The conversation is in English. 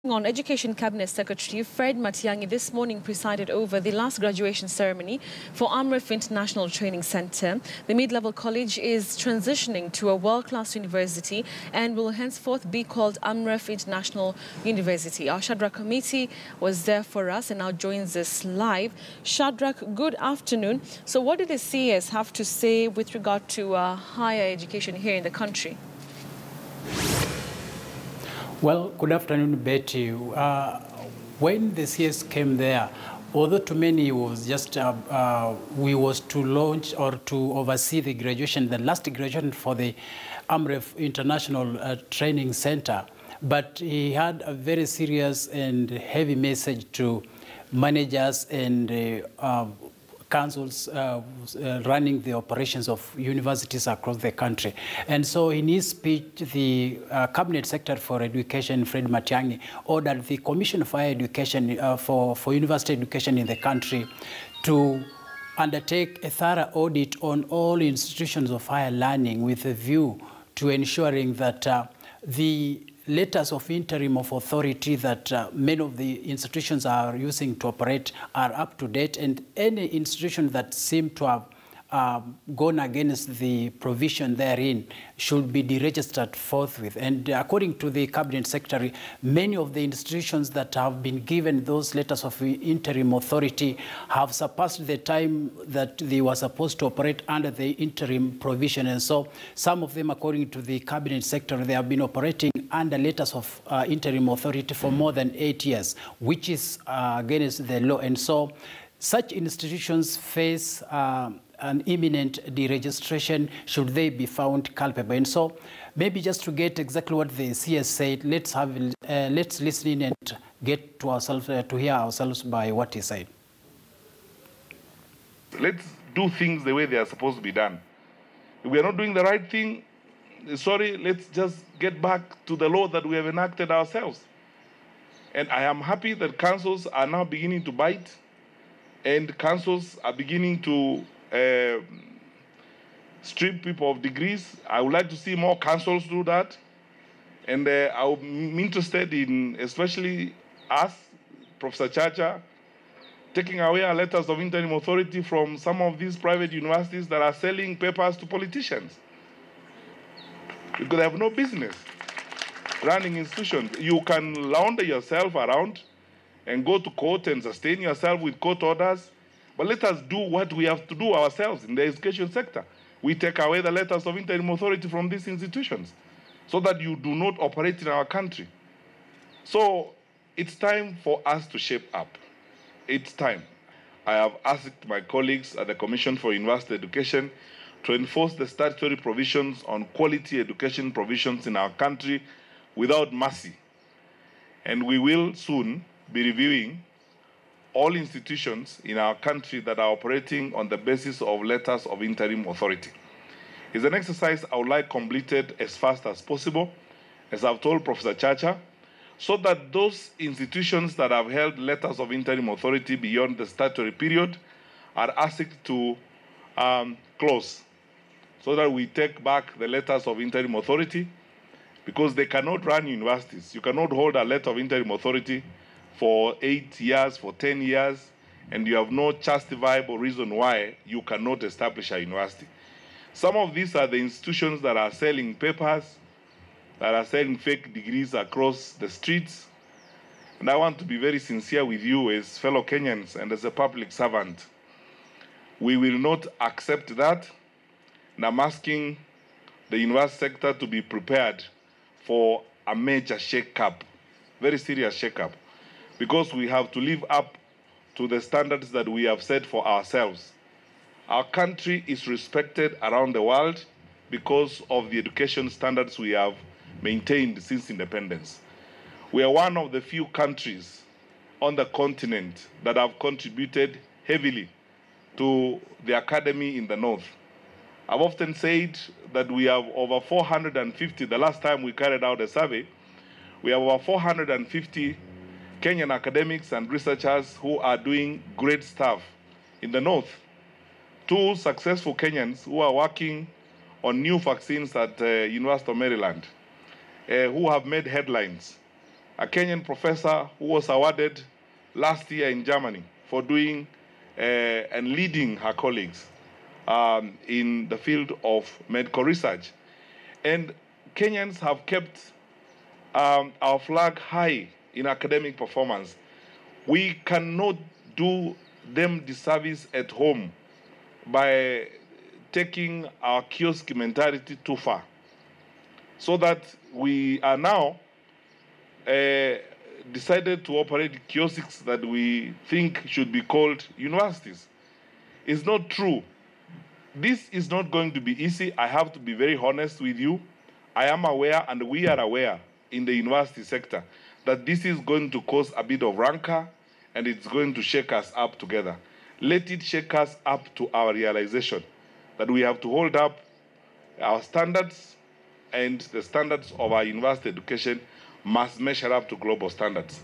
On Education Cabinet Secretary Fred Matiang'i this morning presided over the last graduation ceremony for AMREF International Training Center. The mid-level college is transitioning to a world-class university and will henceforth be called AMREF International University. Our Shadrach committee was there for us and now joins us live. Shadrach, good afternoon. So what did the CS have to say with regard to higher education here in the country? Well, good afternoon, Betty. When the CS came there, although to many it was just we was to launch or to oversee the graduation, the last graduation for the AMREF International Training Center, but he had a very serious and heavy message to managers and councils running the operations of universities across the country. And so in his speech, the Cabinet Secretary for Education, Fred Matiang'i, ordered the Commission for Higher Education, for university education in the country to undertake a thorough audit on all institutions of higher learning with a view to ensuring that the letters of interim of authority that many of the institutions are using to operate are up to date, and any institution that seem to have gone against the provision therein should be deregistered forthwith. And according to the Cabinet Secretary, many of the institutions that have been given those letters of interim authority have surpassed the time that they were supposed to operate under the interim provision. And so some of them, according to the Cabinet Secretary, they have been operating under letters of interim authority for more than 8 years, which is against the law. And so such institutions face an imminent deregistration should they be found culpable. And so maybe just to get exactly what the CS said, let's listen in and get to ourselves, to hear ourselves by what he said. Let's do things the way they are supposed to be done. If we are not doing the right thing, sorry, let's just get back to the law that we have enacted ourselves. And I am happy that councils are now beginning to bite, and councils are beginning to strip people of degrees. I would like to see more councils do that. And I'm interested in, especially us, Professor Chacha, taking away our letters of interim authority from some of these private universities that are selling papers to politicians, because they have no business running institutions. You can launder yourself around and go to court and sustain yourself with court orders, but let us do what we have to do ourselves in the education sector. We take away the letters of interim authority from these institutions so that you do not operate in our country. So it's time for us to shape up. It's time. I have asked my colleagues at the Commission for University Education to enforce the statutory provisions on quality education provisions in our country without mercy. And we will soon be reviewing all institutions in our country that are operating on the basis of letters of interim authority. It's an exercise I would like completed as fast as possible, as I've told Professor Chacha, so that those institutions that have held letters of interim authority beyond the statutory period are asked to close, so that we take back the letters of interim authority, because they cannot run universities. You cannot hold a letter of interim authority for 8 years, for 10 years, and you have no justifiable reason why you cannot establish a university. Some of these are the institutions that are selling papers, that are selling fake degrees across the streets. And I want to be very sincere with you as fellow Kenyans and as a public servant. We will not accept that. And I'm asking the university sector to be prepared for a major shake-up, very serious shake-up, because we have to live up to the standards that we have set for ourselves. Our country is respected around the world because of the education standards we have maintained since independence. We are one of the few countries on the continent that have contributed heavily to the academy in the north. I've often said that we have over 450, the last time we carried out a survey, we have over 450 Kenyan academics and researchers who are doing great stuff in the north. 2 successful Kenyans who are working on new vaccines at University of Maryland, who have made headlines. a Kenyan professor who was awarded last year in Germany for doing and leading her colleagues in the field of medical research. And Kenyans have kept our flag high in academic performance. We cannot do them disservice at home by taking our kiosk mentality too far. So that we are now decided to operate kiosks that we think should be called universities. It's not true. This is not going to be easy. I have to be very honest with you. I am aware, and we are aware in the university sector, that this is going to cause a bit of rancor, and it's going to shake us up together. Let it shake us up to our realization that we have to hold up our standards, and the standards of our university education must measure up to global standards.